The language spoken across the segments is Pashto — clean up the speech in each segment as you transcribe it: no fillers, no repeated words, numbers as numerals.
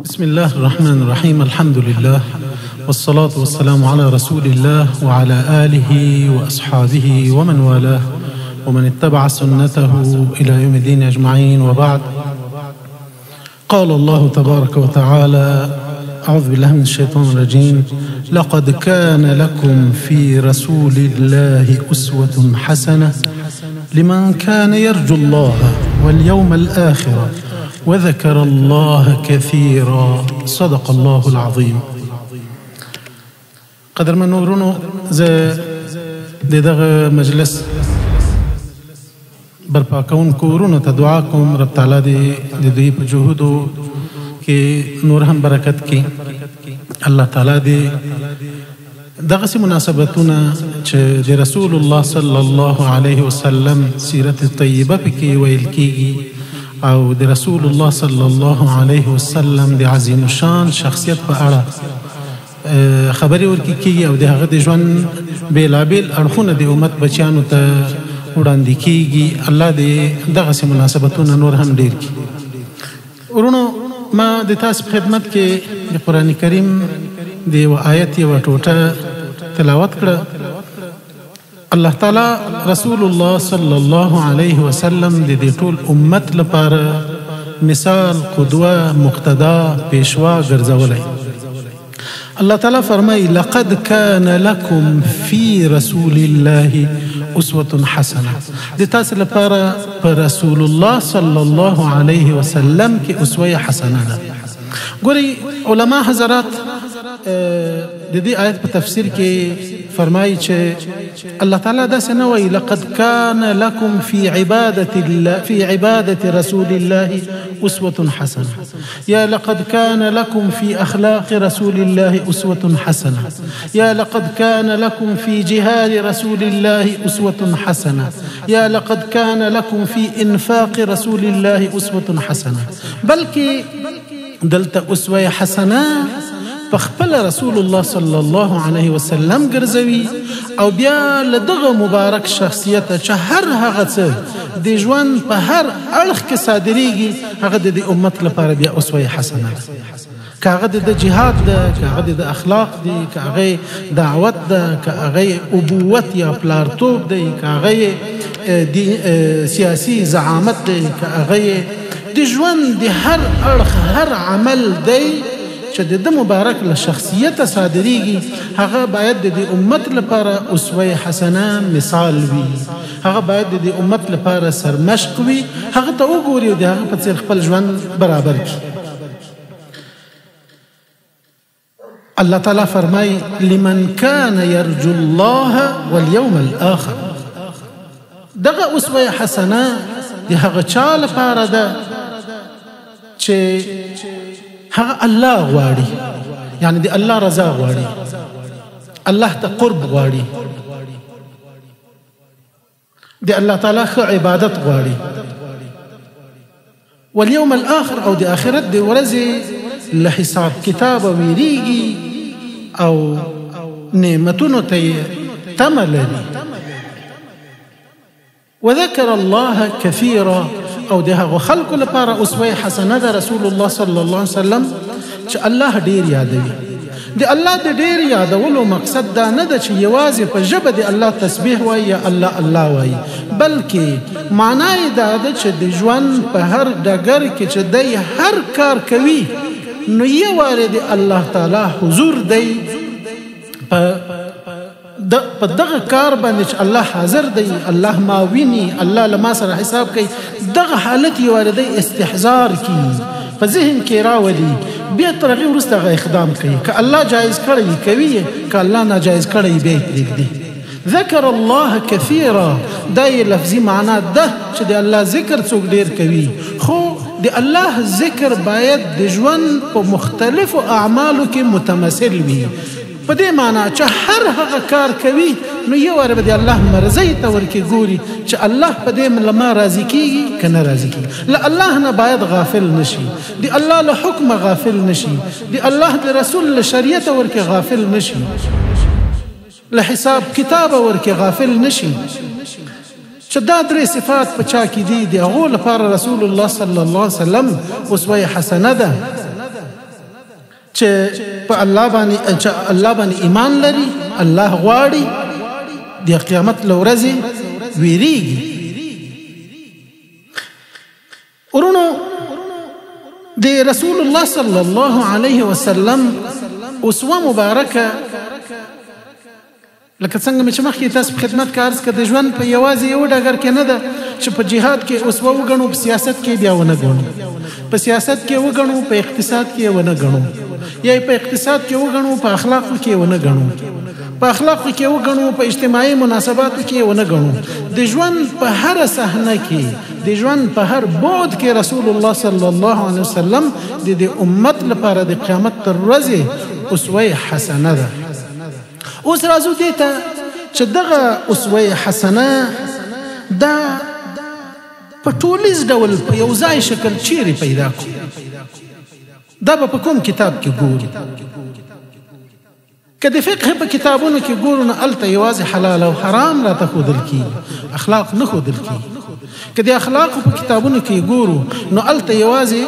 بسم الله الرحمن الرحيم. الحمد لله والصلاة والسلام على رسول الله وعلى آله وأصحابه ومن والاه ومن اتبع سنته إلى يوم الدين أجمعين، وبعد. قال الله تبارك وتعالى: أعوذ بالله من الشيطان الرجيم: لقد كان لكم في رسول الله أسوة حسنة لمن كان يرجو الله واليوم الآخر وذكر الله كثيرا. صدق الله العظيم. قدر من نورونو دغه مجلس برپا کونکو ورونو ته دعا کوم، رب تعالی دې د دوی په جهودو کې نور هم برکت کړي. الله تعالی دې دغسې مناسبتونه چې د رسول الله صلی الله علیه وسلم سیرت طیبه پکې ویل کېږي او د رسول الله صلی الله علیه وسلم د عظیم الشان شخصیت په اړه خبرې ورکې کېږي او د هغه د ژوند بېلابېل اړخونه د امت بچیانو ته وړاندې کېږي. الله دې دغسې مناسبتونه نور هم ډېر کړي. ورونو، ما د تاسو په خدمت کې د قرآن کریم د یو آیت یوه ټوټه تلاوت کړه. الله تعالی رسول الله صلی الله علیه وسلم د دې ټول امت لپاره مثال، قدوه، مقتدا، پیشوا ګرځولی. الله تعالی فرمایي: لقد كان لكم في رسول الله اسوة حسنه. د تاسو لپاره په رسول الله صلی الله علیه وسلم کې اسوه حسنه ده. ګورئ، علما حضرات د دې آیت په تفسیر کې فرمایي چې الله تعالی داسې نه وایي: لقد كان لكم في عبادة رسول الله أسوة حسنة، يا لقد كان لكم في أخلاق رسول الله أسوة حسنة، يا لقد كان لكم في جهاد رسول الله أسوة حسنة، يا لقد كان لكم في إنفاق رسول الله أسوة حسنة. بلکې دلته اسوه حسنه فخپل رسول الله صلی الله علیه وسلم ګرځوي او بیا له دغه مبارک شخصیت چې هر هغه څه د ژوند په هر اړخ کې صادریږي هغه د امت لپاره بیا اسوه حسنه ده. که هغه د جهاد ده، که هغه د اخلاق دي، که هغه دعوت ده، که هغه ابوت یا پلارتوب دی، که هغه سیاسی زعامت دی، که هغه د ژوند د هر اړخ هر عمل دی چې د مبارک له شخصیت صادریږي هغه باید د امت لپاره اسوه حسنه مثال وي. هغه باید د امت لپاره سرمشق وي، هغه ته وګوري او د هغه په څیر خپل ژوند برابر کړي. الله تعالی فرمایي: لمن كان يرجو الله واليوم الآخر. دغه اسوه حسنه د هغه چا لپاره ده چې هغه الله غواړي، یعنی د الله رضا غواړي، الله ته قرب غواړي، د الله تعالی ښه عبادت غواړي، واليوم الآخر او د آخرت د ورځې له حساب کتابه ویریږي او نعمتونو ته تمه لري. وذكر الله كثيرا، او د هغو خلکو لپاره اسوه حسنه ده رسول الله صلی الله علیه وسلم چې الله ډیر یادوي. د الله د ډیر یادولو مقصد دا نه ده چې یوازې په ژبه د الله تسبیح وایي یا الله الله وایي، بلکې معنا یې دا ده چې د ژوند په هر ډګر کې چې دی هر کار کوي نو یو وارې د الله تعالی حضور دی په دغه کار باندې چې الله حاضر دی، الله ما ویني، الله له ما سره حساب کوي. دغه حالت یې واردی استحضار کړي، په ذهن کې راولي، بیا تر هغې وروسته هغه اقدام کوي. که الله جایز کړی کوي، که الله ناجایز کړی بیا یې پرېږدي. ذکر الله کثیرا، دا یې لفظي معنا ده چې د الله ذکر څوک ډېر کوي، خو د الله ذکر باید د ژوند په مختلفو اعمالو کې متمثل وي. په دې معنا چې هر هغه کار کوي نو یو واره به د الله مرضۍ ته ورکې ګوري چې الله په دې له ما راضي کېږي که نه راضي کېږي. له الله نه باید غافل نشي، د الله له حکمه غافل نشي، د الله د رسول له شریعته ورکې غافل نشي، له حساب کتابه ورکې غافل نشي. چې دا درې صفات په چا کې دي د هغو لپاره رسول الله صلی الله علیه وسلم اسوه حسنه ده. چې په الله باندې ایمان لري، الله غواړي، د قیامت له ورځې ویریږي. ورونو د رسول الله صلی الله علیه وسلم اسوه مبارکه لکه څنګه چې مخکې تاسو په خدمت کې عرض کړ، د ژوند په یوازې یو ډګر کې نه ده چې په جهاد کې اسوه وګڼو، په سیاست کې بیا ونه ګڼو، په سیاست کې وګڼو، په اقتصاد کې ونه ګڼو، یا په اقتصاد کې وګڼو، په اخلاقو کې ونه ګڼو، په اخلاقو کې وګڼو، په اجتماعي مناسباتو کې ونه ګڼو. د ژوند په هر صحنه کې، د ژوند په هر بعد کې رسول الله صلی الله علیه وسلم د امت لپاره د قیامت تر ورځې اسوه حسنه ده. اوس راځو دې ته چې دغه اسوه حسنه دا په ټولیز ډول په یو ځای شکل چیرې پیدا کړو؟ دا به په کوم کتاب کې ګورو؟ که د فقه په کتابونو کې ګورو نو هلته یوازې حلال او حرام راته ښودل کېږي، اخلاق نه ښودل کېږي. که د اخلاقو په کتابونو کې ګورو نو هلته یوازې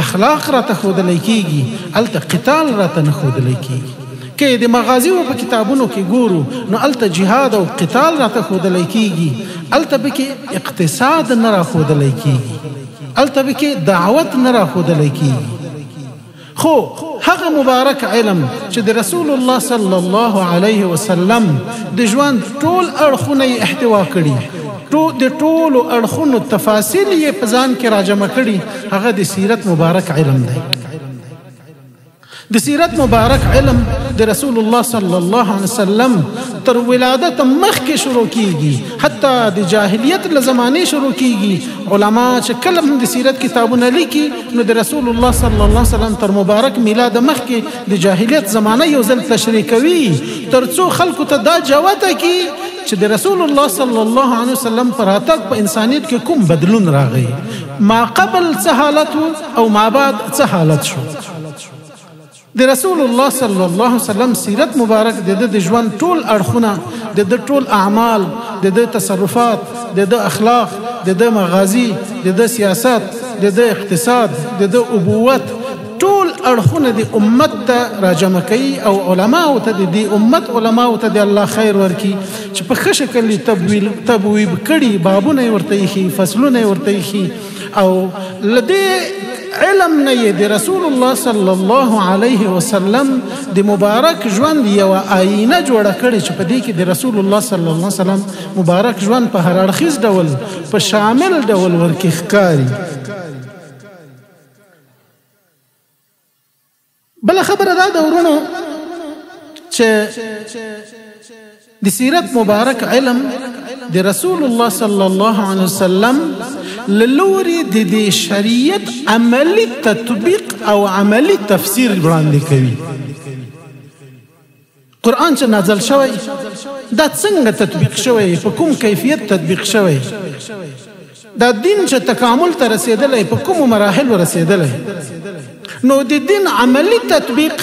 اخلاق راته ښودلی کېږي، هلته قتال راته نه ښودلی کېږي. که د مغازیو په کتابونو کې ګورو نو هلته جهاد او قتال راته ښودلی کېږي، هلته پکې اقتصاد نه راښودلی کېږي، هلته پکې دعوت نه راښودلی کېږي. خو هغه مبارک علم چې د رسول الله صلی الله علیه وسلم د ژوند ټول اړخونه یې احتوا کړي، د ټولو اړخونو تفاصیل یې په ځان کې راجمع کړي، هغه د سیرت مبارک علم دی. د سیرت مبارک علم د رسول الله صلی الله علیه وسلم تر ولادت مخکې شروع کیږي، حتی د جاهلیت له زمانې شروع کیږي. علما چې کله هم د سیرت کتابونه لیکي نو د رسول الله صلی الله علیه وسلم تر مبارک میلاد مخکې د جاهلیت زمانه یو ځل تشریح کوي، ترڅو خلکو ته دا جوته کی چې د رسول الله صلی الله علیه وسلم پر راتګ په انسانیت کې کوم بدلون راغی، ما قبل څه حالت او ما بعد څه حالت شو. د رسول الله صلی الله علیه وسلم سیرت مبارک د ژوند ټول اړخونه، د ټول اعمال، د تصرفات، د اخلاق، د مغازی، د سیاست، د اقتصاد، د ابوت، ټول اړخونه د امت ته راجمع کوي او علماو ته د امت علماو ته د الله خیر ورکي چې په ښه شکل تبویب کړي، بابونه یې ورته ایښي، فصلونه یې ورته ایښي، او له دې علم نه یې د رسول الله صلی الله علیه وسلم د مبارک ژوند یوه آینه جوړه کړې چې په دې کې د رسول الله صلی الله علیه وسلم مبارک ژوند په هر اړخیز ډول، په شامل ډول ورکې ښکاري. بله خبره دا ده ورونو چې د سیرت مبارک علم د رسول الله صلی الله علیه وسلم للوري د دې شریعت عملی تطبیق او عملی تفسیر وړاندې کوي. قرآن چې نازل شوی دا څنګه تطبیق شوی، په کوم کیفیت تطبیق شوی، دا دین چې تکامل ته رسیدلی په کومو مراحلو رسیدلی، نو د دین عملی تطبیق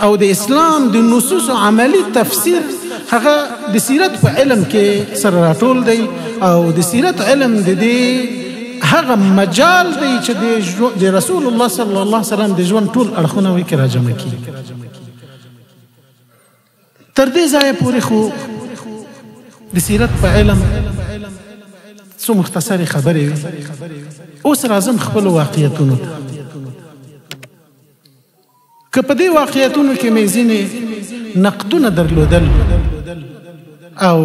او د اسلام د نصوص عملی تفسیر هغه د سیرت په علم کې سره راټول دی، او د سیرت علم د دې هغه مجال دی چې د رسول الله صلی الله علیه وسلم د ژوند ټول اړخونه وی کې راجمع کیږي. تر دې ځایه پورې خو د سیرت په علم څو مختصرې خبرې وي. اوس راځم خپلو واقعیتونو ته. که په دې واقعیتونو کې مې ځینې نقدونه درلودل او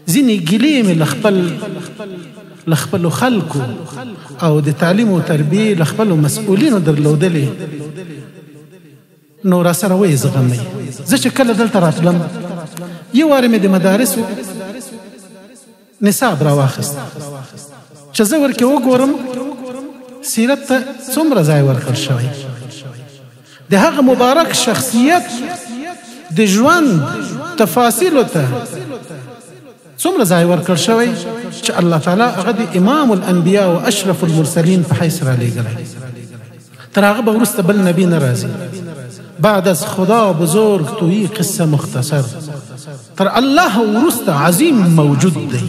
ځینې ګیلې مې له خپلو خلکو او د تعلیم او تربیې له خپلو مسؤلینو درلودلې، نو را سره ویې زغمئ. زه چې کله دلته راتلم یو وارې مې د مدارسو نصاب را واخیست چې زه ورکې وګورم سیرت ته څومره ځای ورکړل شوی، د هغه مبارک شخصیت د ژوند تفاصیلو ته څومره ځای ورکړل شوی چې الله تعالی هغه د امام الانبیاء و اشرف المرسلین په حیث را لیږلی. تر هغه به وروسته بل نبی نه راځي. بعد از خدا بزرگ تویی قصه مختصر، تر الله وروسته عظیم موجود دی.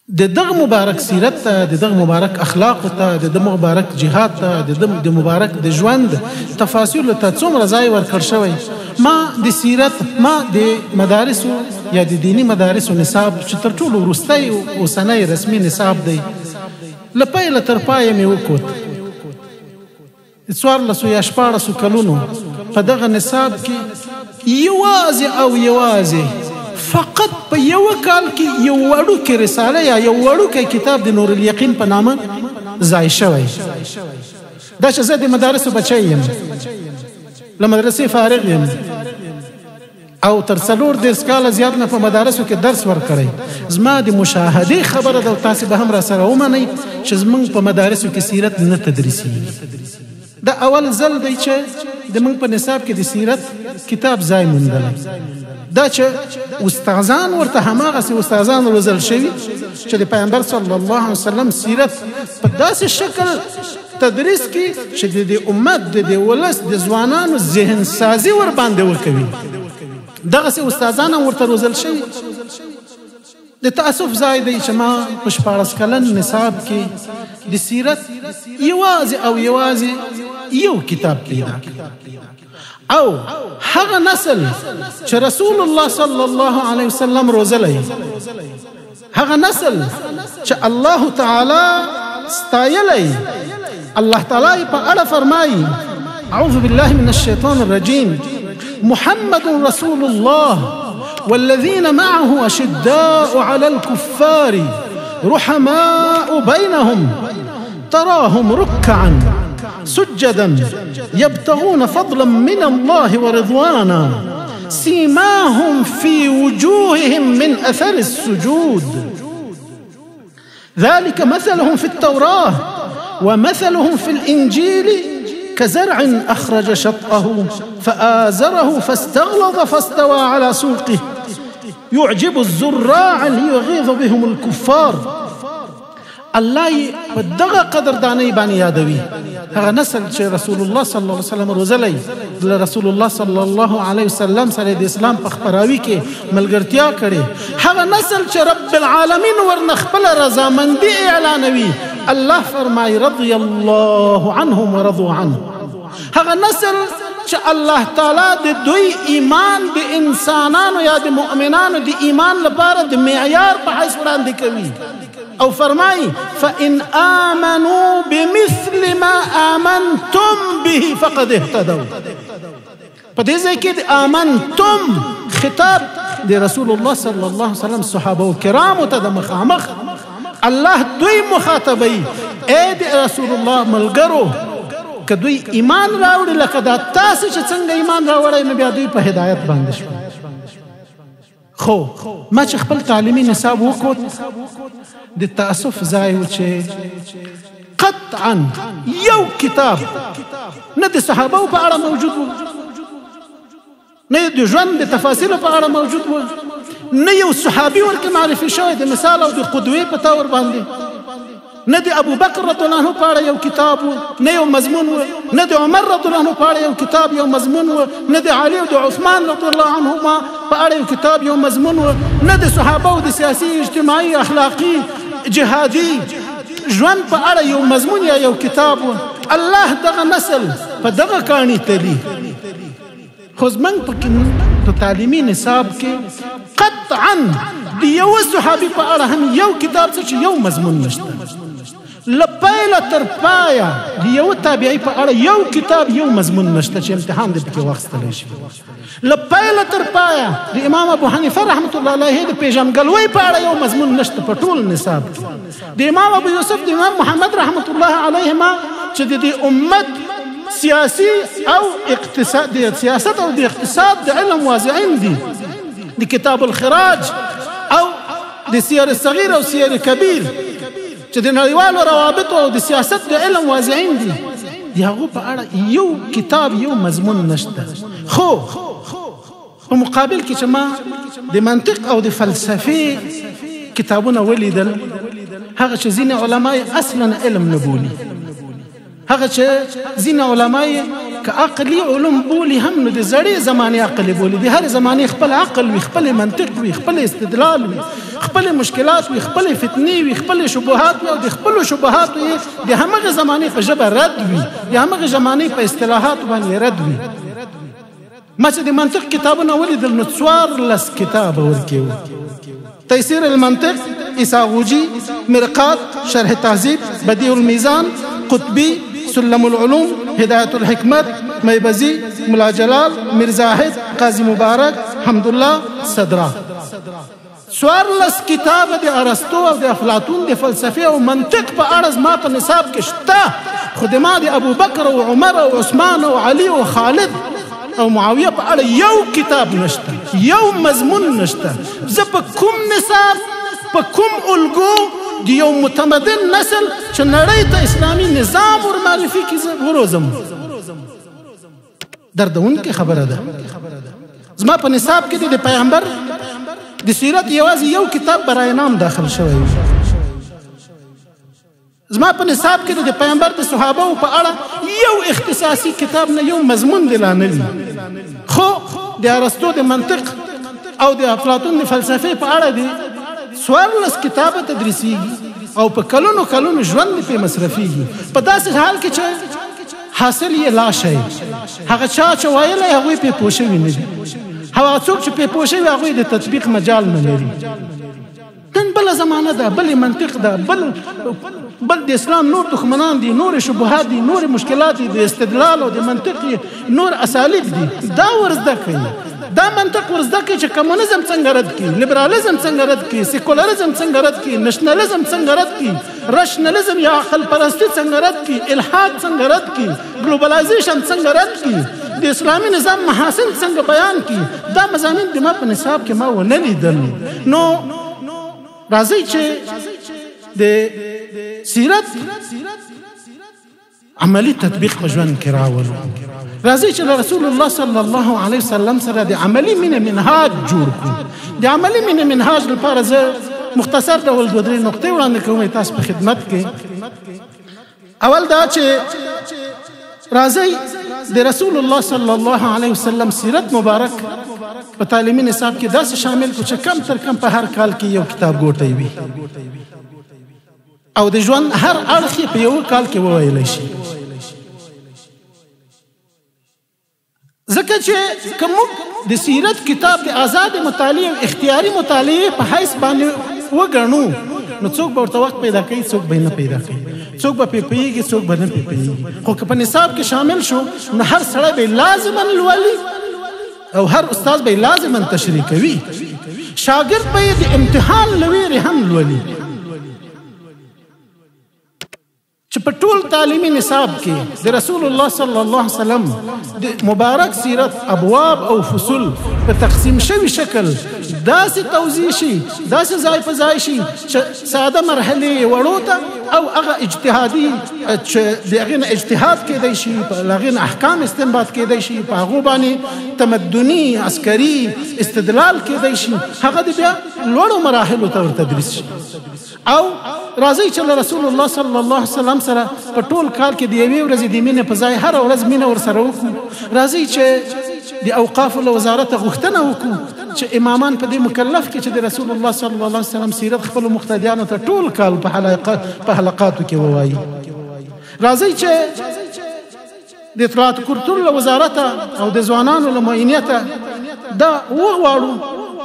د دغه مبارک سیرت ته، د دغه مبارک اخلاق ته، د دغه مبارک جهاد ته، د مبارک د ژوند تفاصیل ته څومره ځای ورکړ شوی. ما د سیرت، ما د مدارسو یا د دینی مدارسو نصاب چې تر ټولو وروستی اوسنی رسمي نصاب دی، له پیله تر پایه مې وکوت. 14 یا 16 کلونو په دغه نصاب کې یوازې او یوازې فقط په یو کال کې یو وړوکی رساله یا یو وړوکی کتاب د نور الیقین په نامه ځای شوی. دا چې زه د مدارسو بچی یم، له مدرسې فارغ یم او تر 4 کاله زیات نه په مدارسو کې درس ورکړی. زما د مشاهدې خبره ده او تاسې به هم را سره ومنئ چې زموږ په مدارسو کې سیرت نه تدریسیږي. دا اول ځل دی چې د موږ په نصاب کې د سیرت کتاب ځای موندلی. دا چې استادان ورته هماغسې استادان روزل شوي چې د پیغمبر صلی الله علیه وسلم سیرت په داسې شکل تدریس کې چې د امت د ولس د ځوانانو ذهن سازي ور باندې وکوي. دغسې استادان ورته روزل شوي. د تاسف ځای دی چې ما په 14 کلن نصاب کې د سیرت یوازې او یوازې یو کتاب پیدا او هغه نسل چې رسول الله صلی الله علیه وسلم روزلی، هغه نسل چې الله تعالی ستایلی. الله تعالی په اړه فرمایي اعوذ بالله من الشیطان الرجیم محمد رسول الله والذين معه أشداء على الكفار رحماء بينهم تراهم ركعا سجدا يبتغون فضلا من الله ورضوانا سيماهم في وجوههم من أثر السجود ذلك مثلهم في التوراة ومثلهم في الإنجيل كزرع أخرج شطأه فآزره فاستغلظ فاستوى على سوقه يعجب الزراع ليغيظ بهم الكفار. الله په دغه قدردانۍ باندې یادوي هغه نسل چې رسول الله صلی الله علیه وسلم روزلی، رسول الله صلی الله علیه وسلم سره د اسلام په خپراوي کې ملګرتیا کړې، هغه نسل چې رب العالمین ورنه خپله رضامندي اعلانوي. الله فرمایي رضی الله عنهم ورضوا عنه. هغه نسل چې الله تعالی د دوی ایمان د انسانانو یا د مؤمنانو د ایمان لپاره د معیار په حیث وړاندې کوي او فرمایي فإن آمنوا بمثل ما آمنتم به فقد اهتدوا. په دې ځای کې د آمنتم خطاب د رسول الله صلی الله علیه وسلم صحابه کرامو ته د مخامخ الله دوی مخاطبوي. ای د رسول الله ملګرو، که دوی ایمان راوړي لکه دا تاسې چې څنګه ایمان راوړی نو بیا دوی په هدایت باندې شول. خو ما چې خپل تعلیمي نصاب وکوت د تاسف ځای و چې قطعا یو کتاب نه د صحابو په اړه موجود و، نه د ژوند د تفاصیلو په اړه موجود و، نه یو صحابي ورکې معرفي شوی د مثال او د قدوې په طور باندې، نه د ابو بکر رضی الله عنه په اړه یو کتاب و، نه یو مضمون و، نه د عمر رضی الله عنه په اړه یو کتاب یو مضمون و، نه د علي او د عثمان رضی الله عنهما په اړه یو کتاب یو مضمون و، نه د صحابه د سیاسي اجتماعي اخلاقي جهادي ژوند په اړه یو مضمون یا یو کتاب و. الله دغه نسل په دغه کاڼي تلي. خو زموږ په تعلیمي نصاب کې قطعا د یو صحابي په اړه هم یو کتاب څه چې یو مضمون نشته. له پیله تر پایه د یو تابعي په اړه یو کتاب یو مضمون نشته چې امتحان دې پکې واخیستلی شي. له پیله تر پایه د امام ابو حنیفه رحمت الله علیه د پیژندګلوۍ په اړه یو مضمون نشته په ټول نصاب کې. د امام ابو یوسف د امام محمد رحمت الله علیهما چې د امت سیاسی او اقتصاد د سیاست او د اقتصاد د علم واضعین دي، د کتاب الخراج او د سیر الصغیر او سیر کبیر چې د نړیوالو روابطو او د سیاست د علم واضعین دي، د هغو په اړه یو کتاب یو مضمون نشته. خو په مقابل کې چې ما د منطق او د فلسفې کتابونه ولیدل، هغه چې ځینې علما یې اصلا علم نه بولي، هغه چې ځینې علما یې که عقلي علوم بولي هم نو د زړې زمانې عقل بولي. د هر زمانې خپل عقل وي، خپل منطق وي، خپل استدلال وي، خپل مشکلات وي، خپل فتنې وي، خپل شبهات وي، او د خپلو شبهاتو یې د همغه زمانې په ژبه رد وي، د همغه زمانې په اصطلاحاتو باندې رد وي. ما چې د منطق کتابونه ولیدل نو 14 کتابه ورکې وو: تيسير المنطق، إساغوجي، مرقات، شرح تهذيب، بديع الميزان، قطبي، سلم العلوم، هداية الحكمت، ميبزي، ملا جلال، مرزاهد، قاضي مبارك، حمد الله، صدرا. 14 کتابه د ارسطو او د افلاطون د فلسفې او منطق په اړه زما په نصاب کې شته، خو د ما د ابوبکر او عمر او عثمان او علي او خالد او معاویه په اړه یو کتاب نشته، یو مضمون نشته. زه په کوم نصاب، په کوم الګو د یو متمدن نسل چې نړۍ ته اسلامي نظام ور معرفي کړي زه وروزم؟ دردونکې خبره ده. زما په نصاب کې د پیغمبر د سیرت یوازې یو کتاب برای نام داخل شوی. زما په نصاب کې د پیغمبر د صحابه په اړه یو اختصاصي کتاب نه یو مضمون دی لانلی، خو د ارسطو د منطق او د افلاطون د فلسفې په اړه دی 14 کتابه تدریسیږي او په کلونو کلونو ژوند په مصرفيږي، په داسې حال کې چې حاصل یې لا شي. هغه چا چې وایلی هغوی پې پوه شوي نه دي، هغه څوک چې پې پوه شوي هغوی د تطبیق مجال نه لري. نن بله زمانه ده، بل منطق ده، بل د اسلام نور دښمنان دي، نور شبهات دي، نور مشکلات دي، د استدلال او د منطق نور اسالیب دي. دا ورزده کوي، دا منطق ورزده کوي چې کمونیزم څنګه رد کړي، لیبرالیزم څنګه رد کړي، سیکولرزم څنګه رد کړي، نشنالیزم څنګه رد کړي، رشنالیزم یا عقل پرستی څنګه رد کړي، الحاد څنګه رد کړي، ګلوبلایزیشن څنګه رد کړي، د اسلامي نظام محاسن څنګه بیان کړي. دا مضامین د ما په نصاب کې ما ونه لیدل. نو راځئ چې د سیرت عملی تطبیق په ژوند کې راولو. راځئ چې رسول الله صلی الله علیه وسلم سره د عملی مینه منهاج جوړ کړو. د عملی مینه منهاج لپاره زه مختصر ډول 2-3 نقطې وړاندې کوم تاسو په خدمت کې. اول دا چې راځئ د رسول الله صلی الله علیه وسلم سیرت مبارک په تعلیمي نصاب کې داسې شامل کو چې کم تر کم په هر کال کې یو کتاب ګوټی وي او د ژوند هر اړخ په یو کال کې وویلی شي. ځکه چې که موږ د سیرت کتاب د آزاد مطالعې او اختیاري مطالعې په حیث باندې وګڼو نو څوک به ورته وخت پیدا کوي، څوک به نه پیدا کوي، څوک به پې پوهېږي، څوک به نه پې پوهېږي. خو که په نصاب کې شامل شو نو هر سړی به لازما لولي او هر استاد به لازما تشریح کوي، شاګرد به د امتحان له ویرې هم لولي. چې په ټول تعلیمي نصاب کې د رسول الله صلی الله علیه وسلم د مبارک سیرت ابواب او فصول په تقسیم شوي شکل داسې توضیح شي، داسې ځای په ځای شي چې ساده مرحلې وړو ته او هغه اجتهادي چې د هغې نه اجتهاد کېدی شي، په هغې نه احکام استنباط کېدی شي، په هغو باندې تمدني عسکري استدلال کېدی شي، هغه د بیا لوړو مراحلو ته ورتدریس شي. او راځئ چې رسول الله صلی الله علیه وسلم سره په ټول کال کې د یوې ورځې د مینې په ځای هره ورځ مینه ورسره وکړو. راځئ چې د اوقافو له وزارت غوښتنه وکړو چې امامان په دې مکلف کې چې د رسول الله صلی الله علیه وسلم سیرت خپلو مقتدیانو ته ټول کال په حلقاتو کې ووایي. راځئ چې د اطلاعات کلتور له وزارت او د ځوانانو له معینیته دا وغواړو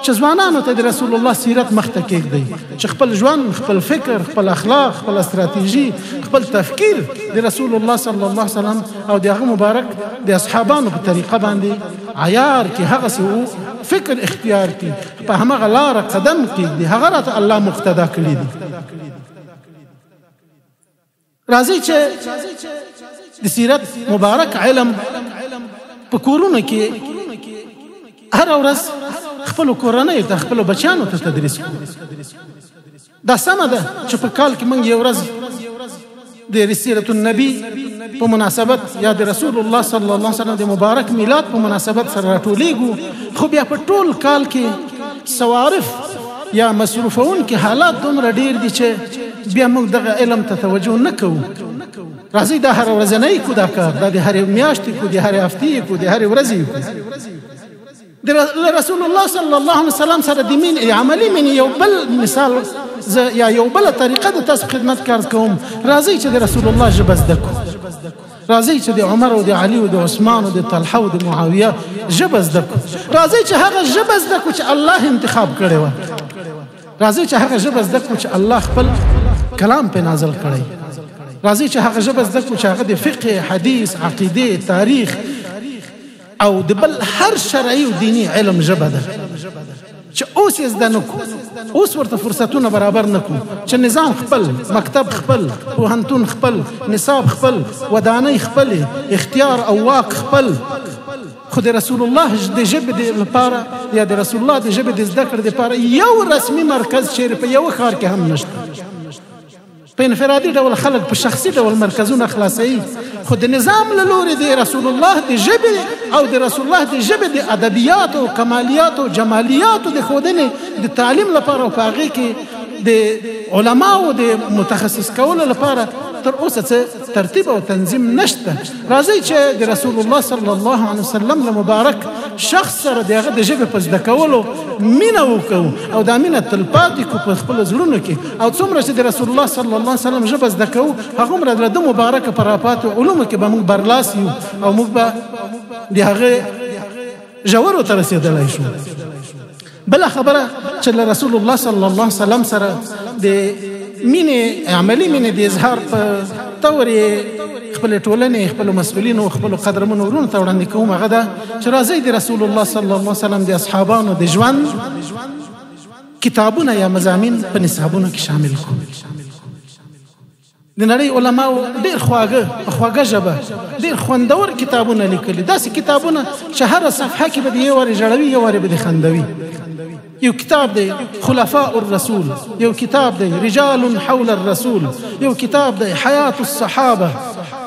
چې ځوانانو ته د رسول الله سیرت مخته کېږدئ، چې خپل ژوند، خپل فکر، خپل اخلاق، خپل استراتیژي، خپل تفکیر د رسول الله صلی الله علیه وسلم او د هغه مبارک د اصحابانو په طریقه باندې عیار کې، هغسې فکر اختیار کړي، په همغه لاره قدم کېږدي، هغه راته الله مقتدا کړي دي. راځئ چې د سیرت مبارک علم په کورونو کې هر ورځ خپل کورنۍ ته، خپل بچیانو ته تدریس کړو. دا سمه ده چې په کال کې موږ یو ورځ د سیرت النبی په مناسبت یا د رسول الله صلی الله علیه وسلم د مبارک میلاد په مناسبت سره راټولیږو، خو بیا په ټول کال کې صوارف یا مصروفونکي حالات دومره ډیر دي چې بیا موږ دغه علم ته توجه نه کوو. راځئ دا هر ورځنی کو دا کار، دا د هرې میاشتې کو، د هرې هفتې کو، د هرې ورځې کو. د رسول الله صلی الله علیه وسلم سره د مینې عملي مینې یو بل مثال یا یو بله طریقه د تاسو خدمت کار کوم. راځئ چې د رسول الله ژبه زده کړو، راځئ چې د عمر او د علي او د عثمان او د طلحه او د معاویه ژبه زده کړو، راځئ چې هغه ژبه زده کړو چې الله انتخاب کړې وه، راځئ چې هغه ژبه زده کړو چې الله خپل کلام پې نازل کړی، راځئ چې هغه ژبه زده کړو چې هغه د فقه، حدیث، عقیدې، تاریخ او د بل هر شرعي او دینی علم ژبه ده چې اوس یې زده نه کړو، اوس ورته فرصتونه برابر نه کړو چې نظام خپل، مکتب خپل، پوهنتون خپل، نصاب خپل، ودانۍ خپل، اختیار او واک خپل. خو د رسول الله د ژبې لپاره یا د رسول الله د ژبې د زده کړې لپاره یو رسمي مرکز چیرې په یو ښار کې هم نشته. په انفرادي ډول خلک په شخصي ډول مرکزونه خلاصوي، خو د نظام له لورې د رسول الله د ژبې او د رسول الله د ژبې د ادبیاتو، کمالیاتو، جمالیاتو د ښودنې د تعلیم لپاره او په هغې کې د علماو د متخصص کولو لپاره تر اوسه څه ترتیب او تنظیم نشته. راځئ چې د رسول الله صلی الله علیه وسلم له مبارک شخص سره د هغه د ژبې په زده کولو مینه وکړو او دا مینه تلپاتې کړو په خپلو زړونو کې، او څومره چې د رسول الله صلی الله علیه وسلم ژبه زده کوو هغومره د ده مبارکه په راپاتو علومو کې به موږ برلاس یو او موږ به د هغې ژورو ته رسېدلی شو. بله خبره چې له رسول الله صلی الله علیه وسلم سره د مینې، عملي مینې د اظهار په طور یې خپلې ټولنې، خپلو مسؤلینو، خپلو قدرمنو ورونو ته وړاندې کوم هغه ده چې راځئ د رسول الله صلی الله علیه وسلم د اصحابانو د ژوند کتابونه یا مضامین په نصابونو کې شامل کړو. د نړۍ علماو ډېر خواږه ژبه، ډېر خوندور کتابونه لیکلي، داسې کتابونه چې هره صفحه کې به د یو وارې ژړوي، یو وارې به د خندوي. یو کتاب دی خلفاء الرسول، یو کتاب دی رجال حول الرسول، یو کتاب دی حیات الصحابه.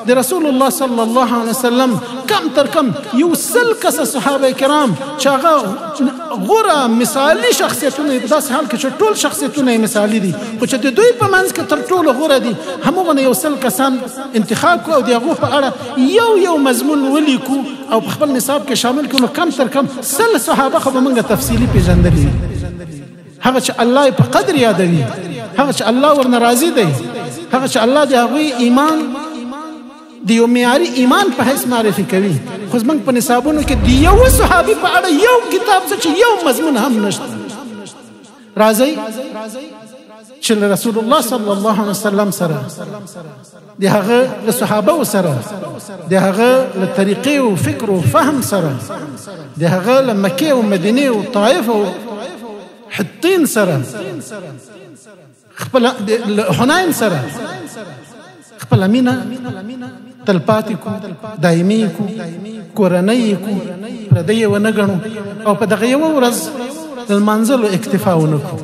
د رسول الله صلی الله علیه وسلم کم تر کم یو 100 کسه صحابه کرام چې هغه غوره مثالي شخصیتونه په داسې حال کې چې ټول شخصیتونه یې مثالي دي، خو چې د دوی په منځ کې تر ټولو غوره دي همغه یو 100 کسان انتخاب کړو او د هغو په اړه یو مضمون ولیکو او په خپل نصاب کې شامل کړو. نو کم تر کم 100 صحابه خو به موږ تفصیلي پېژندلي، هغه چې الله یې په قدر یادوي، هغه چې الله ورنه راضي دی، هغه چې الله د هغوی ایمان د یو معیاري ایمان په حیث معرفي کوي. خو زموږ په نصابونو کې د یو صحابي په اړه یو کتاب څه چې یو مضمون هم نشته. راځئ چې له رسول الله صلی الله علیه وسلم سره، د هغه له صحابهو سره، د هغه له طریقې او فکر او فهم سره، د هغه له مکې او مدینې او طائف او حطین سره، خپل حنین سره خپل مینه تلپاتې کو، دایمي کو، کورنۍ کو، پردی یې ونه ګڼو او په دغه یوه ورځ د لمانځلو اکتفا ونه کړو.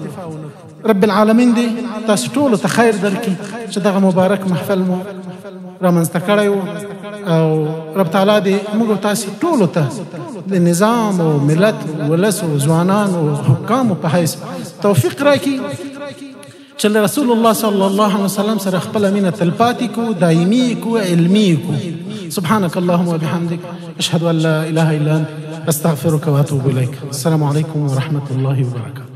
رب العالمین دې تاسو ټولو ته خیر درکړي چې دغه مبارک محفل مو رامنځته کړی و، او رب تعالی دې موږ تاسو ټولو ته د نظام او ملت ولس او ځوانان او حکامو په حیث توفیق راکړي چې رسول الله صلی الله علیه وسلم سره خپل مینه تلپاتې کو، دایمي کو، علمي کو. سبحانك اللهم وبحمدك اشهد ان لا اله الا انت استغفرك واتوب اليك. السلام عليكم ورحمه الله وبركاته.